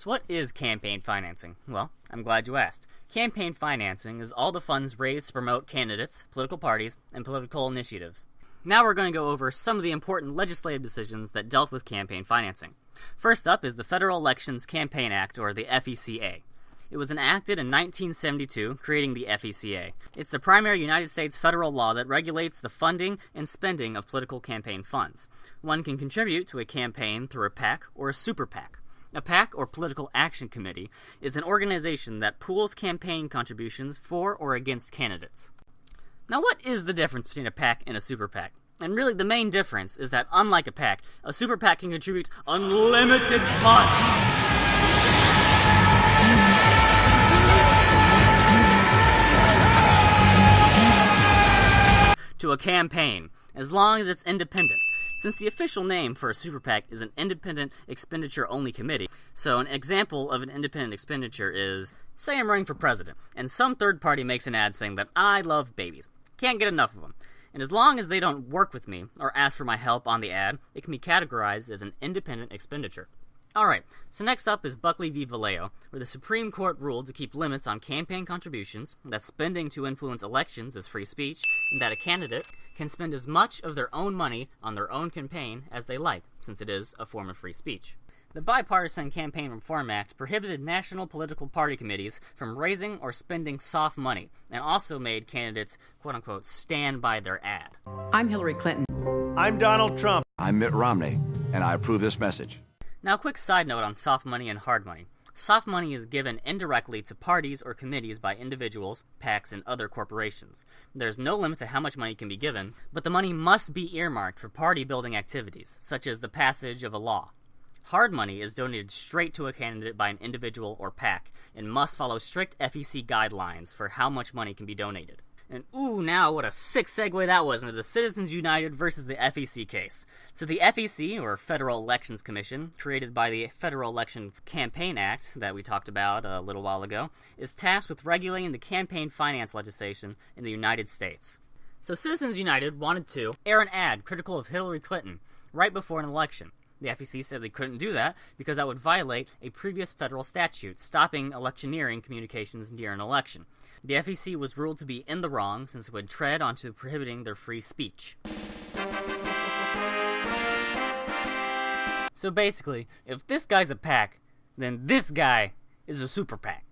So what is campaign financing? Well, I'm glad you asked. Campaign financing is all the funds raised to promote candidates, political parties, and political initiatives. Now we're going to go over some of the important legislative decisions that dealt with campaign financing. First up is the Federal Elections Campaign Act, or the FECA. It was enacted in 1972, creating the FECA. It's the primary United States federal law that regulates the funding and spending of political campaign funds. One can contribute to a campaign through a PAC or a super PAC. A PAC, or Political Action Committee, is an organization that pools campaign contributions for or against candidates. Now, what is the difference between a PAC and a super PAC? And really, the main difference is that, unlike a PAC, a super PAC can contribute unlimited funds to a campaign, as long as it's independent. Since the official name for a super PAC is an independent expenditure-only committee, so an example of an independent expenditure is, say I'm running for president, and some third party makes an ad saying that I love babies. Can't get enough of them. And as long as they don't work with me or ask for my help on the ad, it can be categorized as an independent expenditure. Alright, so next up is Buckley v. Vallejo, where the Supreme Court ruled to keep limits on campaign contributions, that spending to influence elections is free speech, and that a candidate can spend as much of their own money on their own campaign as they like, since it is a form of free speech. The Bipartisan Campaign Reform Act prohibited national political party committees from raising or spending soft money, and also made candidates, quote-unquote, stand by their ad. I'm Hillary Clinton. I'm Donald Trump. I'm Mitt Romney, and I approve this message. Now, a quick side note on soft money and hard money. Soft money is given indirectly to parties or committees by individuals, PACs, and other corporations. There's no limit to how much money can be given, but the money must be earmarked for party-building activities, such as the passage of a law. Hard money is donated straight to a candidate by an individual or PAC, and must follow strict FEC guidelines for how much money can be donated. And ooh, now what a sick segue that was into the Citizens United versus the FEC case. So the FEC, or Federal Elections Commission, created by the Federal Election Campaign Act that we talked about a little while ago, is tasked with regulating the campaign finance legislation in the United States. So Citizens United wanted to air an ad critical of Hillary Clinton right before an election. The FEC said they couldn't do that because that would violate a previous federal statute stopping electioneering communications near an election. The FEC was ruled to be in the wrong since it would tread onto prohibiting their free speech. So basically, if this guy's a PAC, then this guy is a super PAC.